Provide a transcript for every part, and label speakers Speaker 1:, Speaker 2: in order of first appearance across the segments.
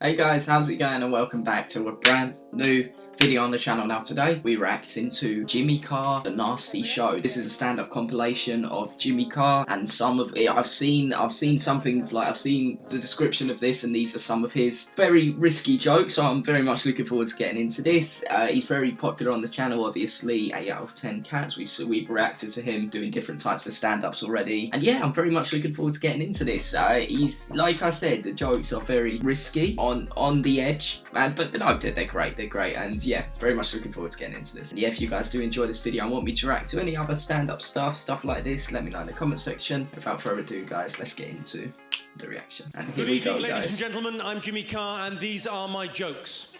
Speaker 1: Hey guys, how's it going and welcome back to a brand new video on the channel. Now today we react into Jimmy Carr, The Nasty Show. This is a stand-up compilation of Jimmy Carr and some of it. I've seen some things, like I've seen the description of this, and these are some of his very risky jokes, so I'm very much looking forward to getting into this. He's very popular on the channel, obviously. 8 out of 10 cats. We've reacted to him doing different types of stand-ups already, and yeah, I'm very much looking forward to getting into this. He's, like I said, the jokes are very risky, on the edge, but no, they're great, and yeah, very much looking forward to getting into this. And yeah, if you guys do enjoy this video and want me to react to any other stand-up stuff like this, let me know in the comment section. Without further ado, guys, let's get into the reaction. And here we go, guys.
Speaker 2: Ladies and gentlemen, I'm Jimmy Carr, and these are my jokes.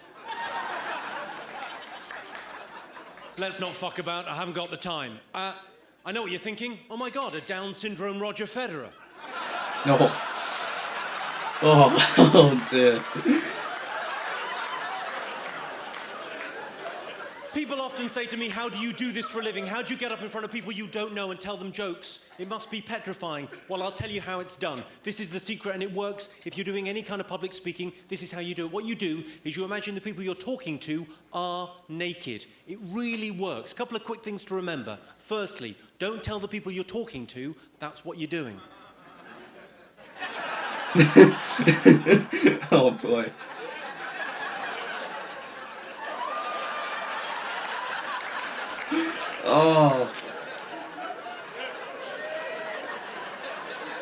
Speaker 2: Let's not fuck about, I haven't got the time. I know what you're thinking. Oh my God, a Down syndrome Roger Federer.
Speaker 1: No. Oh dear.
Speaker 2: People often say to me, how do you do this for a living? How do you get up in front of people you don't know and tell them jokes? It must be petrifying. Well, I'll tell you how it's done. This is the secret, and it works. If you're doing any kind of public speaking, this is how you do it. What you do is you imagine the people you're talking to are naked. It really works. A couple of quick things to remember. Firstly, don't tell the people you're talking to that's what you're doing.
Speaker 1: Oh boy. Oh.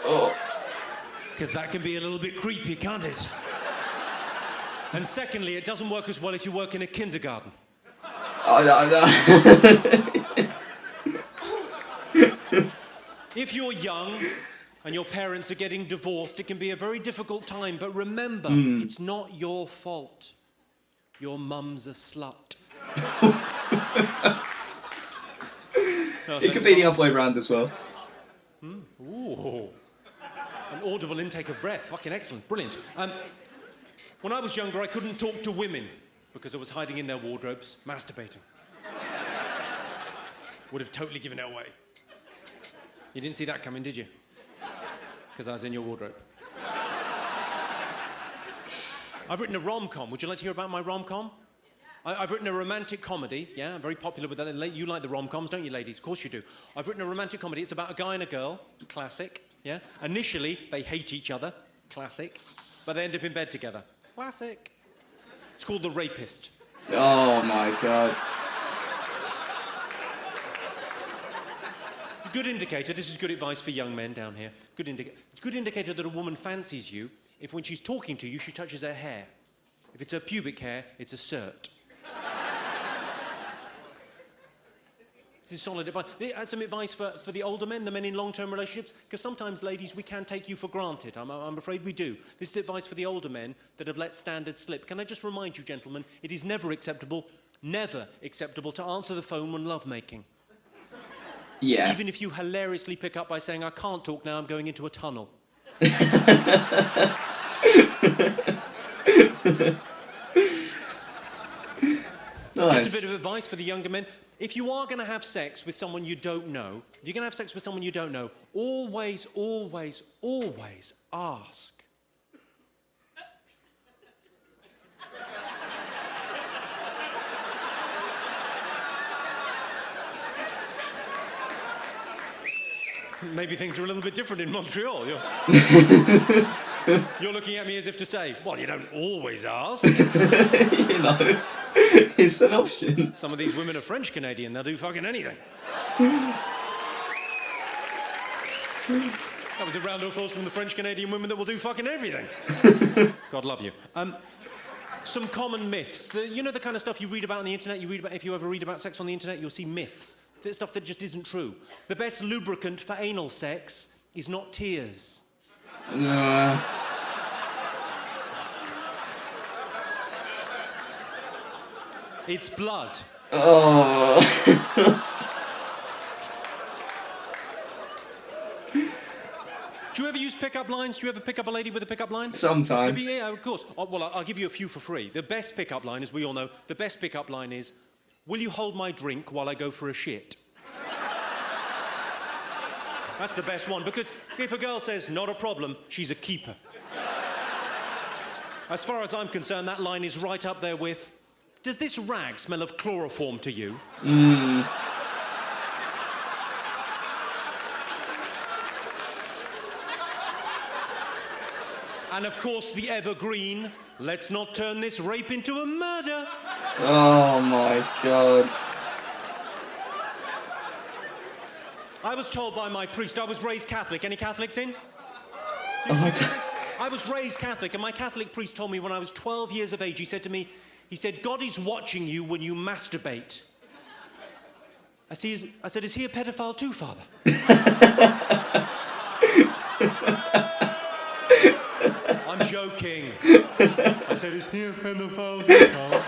Speaker 1: Oh.
Speaker 2: Because that can be a little bit creepy, can't it? And secondly, it doesn't work as well if you work in a kindergarten.
Speaker 1: Oh, no.
Speaker 2: If you're young and your parents are getting divorced, it can be a very difficult time, but remember, it's not your fault. Your mum's a slut.
Speaker 1: It could be the other way around as well.
Speaker 2: Ooh. An audible intake of breath. Fucking excellent. Brilliant. When I was younger, I couldn't talk to women because I was hiding in their wardrobes, masturbating. Would have totally given it away. You didn't see that coming, did you? Because I was in your wardrobe. I've written a rom-com. Would you like to hear about my rom-com? I've written a romantic comedy. Yeah, I'm very popular with that. You like the rom-coms, don't you, ladies? Of course you do. I've written a romantic comedy. It's about a guy and a girl. Classic. Yeah. Initially, they hate each other. Classic. But they end up in bed together. Classic. It's called The Rapist.
Speaker 1: Oh my God.
Speaker 2: It's a good indicator. This is good advice for young men down here. It's a good indicator that a woman fancies you if when she's talking to you, she touches her hair. If it's her pubic hair, it's a cert. This is solid advice. That's some advice for the older men, the men in long-term relationships, because sometimes, ladies, we can take you for granted. I'm afraid we do. This is advice for the older men that have let standards slip. Can I just remind you, gentlemen, it is never acceptable to answer the phone when lovemaking.
Speaker 1: Yeah.
Speaker 2: Even if you hilariously pick up by saying, I can't talk now, I'm going into a tunnel.
Speaker 1: Nice.
Speaker 2: Just a bit of advice for the younger men. If you are going to have sex with someone you don't know, always ask. Maybe things are a little bit different in Montreal. You're looking at me as if to say, well, you don't always ask.
Speaker 1: You know, it's an option.
Speaker 2: Some of these women are French-Canadian. They'll do fucking anything. That was a round of applause from the French-Canadian women that will do fucking everything. God love you. Some common myths. You know the kind of stuff you read about on the internet? If you ever read about sex on the internet, you'll see myths. Stuff that just isn't true. The best lubricant for anal sex is not tears.
Speaker 1: No.
Speaker 2: It's blood.
Speaker 1: Oh.
Speaker 2: Do you ever use pickup lines? Do you ever pick up a lady with a pickup line?
Speaker 1: Sometimes.
Speaker 2: Yeah, of course. Well, I'll give you a few for free. The best pickup line, as we all know, the best pickup line is, will you hold my drink while I go for a shit? That's the best one, because if a girl says, not a problem, she's a keeper. As far as I'm concerned, that line is right up there with, does this rag smell of chloroform to you? And of course, the evergreen, let's not turn this rape into a murder.
Speaker 1: Oh my God.
Speaker 2: I was told by my priest, I was raised Catholic. Any Catholics in? I was raised Catholic, and my Catholic priest told me when I was 12 years of age, he said to me, God is watching you when you masturbate. I said, is he a pedophile too, Father? I'm joking. I said, is he a pedophile too, Father?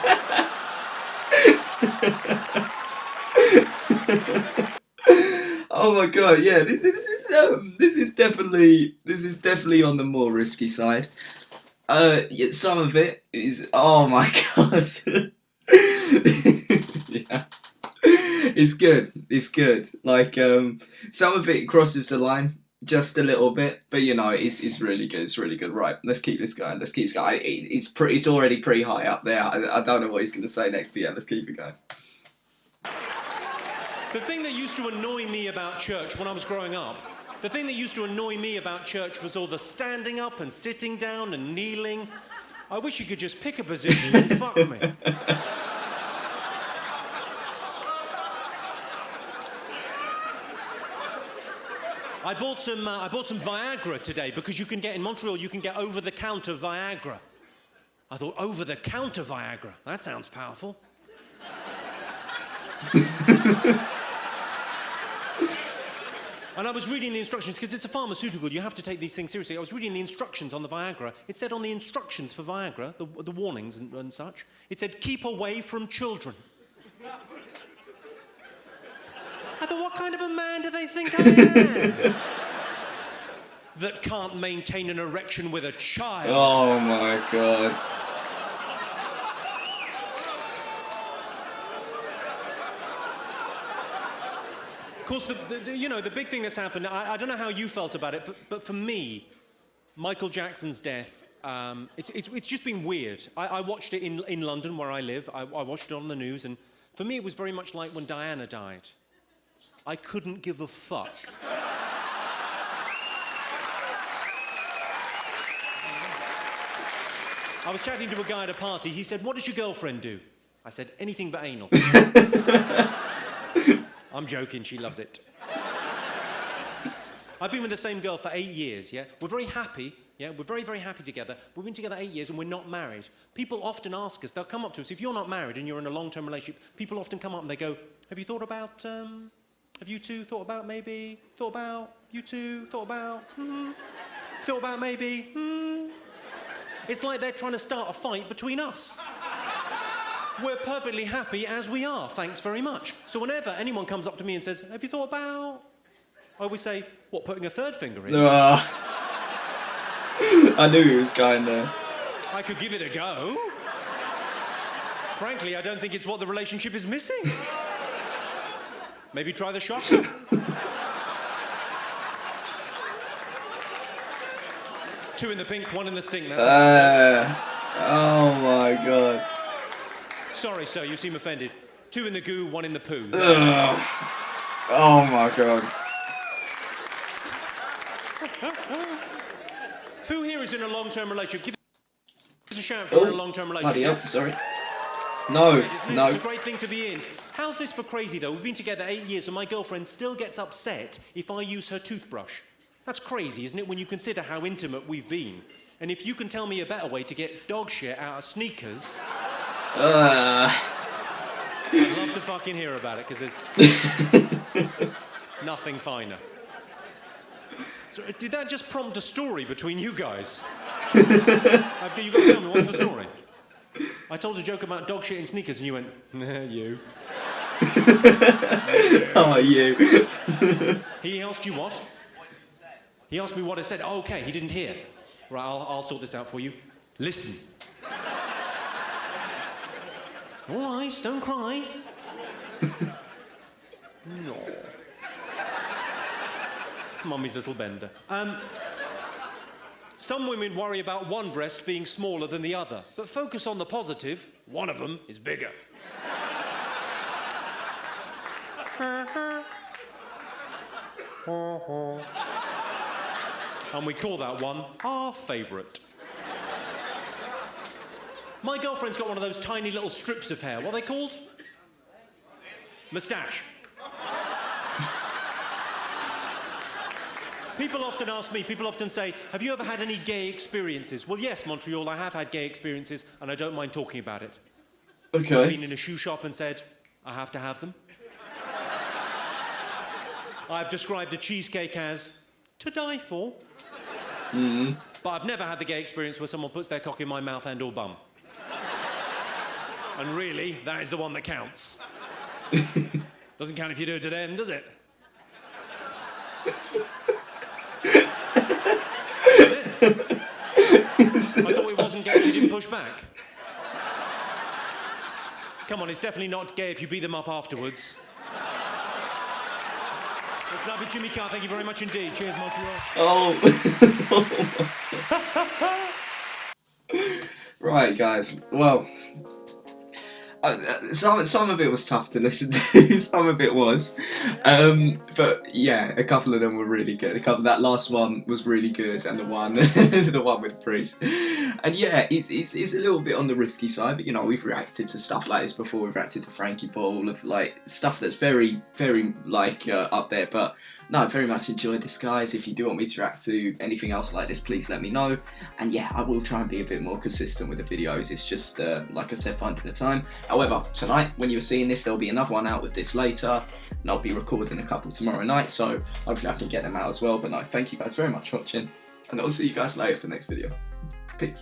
Speaker 1: Oh my God, yeah, this is definitely on the more risky side. Yeah, some of it is, oh my God. Yeah. It's good. Like, some of it crosses the line just a little bit, but you know, it's really good. It's really good. Right, let's keep this going. It's already pretty high up there. I don't know what he's going to say next, but yeah, let's keep it going.
Speaker 2: The thing that used to annoy me about church when I was growing up, was all the standing up and sitting down and kneeling. I wish you could just pick a position and fuck me. I bought some Viagra today because in Montreal you can get over-the-counter Viagra. I thought, over-the-counter Viagra? That sounds powerful. And I was reading the instructions, because it's a pharmaceutical, you have to take these things seriously. I was reading the instructions on the Viagra. It said on the instructions for Viagra, the warnings and such, it said, keep away from children. I thought, what kind of a man do they think I am? That can't maintain an erection with a child.
Speaker 1: Oh my God.
Speaker 2: Of course, the big thing that's happened, I don't know how you felt about it, but for me, Michael Jackson's death, it's just been weird. I watched it in London, where I live. I watched it on the news, and for me, it was very much like when Diana died. I couldn't give a fuck. I was chatting to a guy at a party. He said, what does your girlfriend do? I said, anything but anal. I'm joking, she loves it. I've been with the same girl for 8 years, yeah? We're very happy, yeah? We're very, very happy together. We've been together 8 years and we're not married. People often ask us, they'll come up to us, if you're not married and you're in a long-term relationship, people often come up and they go, have you two thought about maybe, It's like they're trying to start a fight between us. We're perfectly happy as we are, thanks very much. So whenever anyone comes up to me and says, have you thought about... I always say, what, putting a third finger in?
Speaker 1: I knew he was going there.
Speaker 2: I could give it a go. Frankly, I don't think it's what the relationship is missing. Maybe try the shocker. Two in the pink, one in the stink, that's how it works.
Speaker 1: Oh my God.
Speaker 2: Sorry, sir, you seem offended. Two in the goo, one in the poo.
Speaker 1: Oh my God.
Speaker 2: Who here is in a long-term relationship? Give us a shout if you're in a long-term relationship.
Speaker 1: Bloody hell,
Speaker 2: Yes?
Speaker 1: sorry. No.
Speaker 2: It's a great thing to be in. How's this for crazy, though? We've been together 8 years, and my girlfriend still gets upset if I use her toothbrush. That's crazy, isn't it, when you consider how intimate we've been? And if you can tell me a better way to get dog shit out of sneakers... I'd love to fucking hear about it, because there's nothing finer. So, did that just prompt a story between you guys? You've got to tell me, what's the story? I told a joke about dog shit in sneakers, and you went, nah, you.
Speaker 1: Oh, you.
Speaker 2: He asked you what? He asked me what I said. Oh, okay, he didn't hear. Right, I'll sort this out for you. Listen. All right, don't cry. No. Mummy's little bender. Some women worry about one breast being smaller than the other, but focus on the positive. One of them is bigger. And we call that one our favourite. My girlfriend's got one of those tiny little strips of hair. What are they called? Moustache. People often ask me, people often say, have you ever had any gay experiences? Well, yes, Montreal, I have had gay experiences, and I don't mind talking about it.
Speaker 1: Okay.
Speaker 2: I've been in a shoe shop and said, I have to have them. I've described a cheesecake as to die for.
Speaker 1: Mm-hmm.
Speaker 2: But I've never had the gay experience where someone puts their cock in my mouth and or bum. And really, that is the one that counts. Doesn't count if you do it to them, does it? Does it? I thought it wasn't gay if you didn't push back. Come on, it's definitely not gay if you beat them up afterwards. It's lovely, Jimmy Carr. Thank you very much indeed. Cheers, Montreal.
Speaker 1: Oh. Right, guys. Well, some of it was tough to listen to. Some of it was, but yeah, a couple of them were really good. That last one was really good, and the one with the priest. And yeah, it's a little bit on the risky side, but you know, we've reacted to stuff like this before. We've reacted to Frankie Ball, of like stuff that's very, very like up there. But no, I very much enjoyed this, guys. If you do want me to react to anything else like this, please let me know. And yeah, I will try and be a bit more consistent with the videos. It's just like I said, finding the time. However, tonight when you're seeing this, there'll be another one out with this later, and I'll be recording a couple tomorrow night. So hopefully I can get them out as well. But no, thank you guys very much for watching, and I'll see you guys later for the next video. Peace.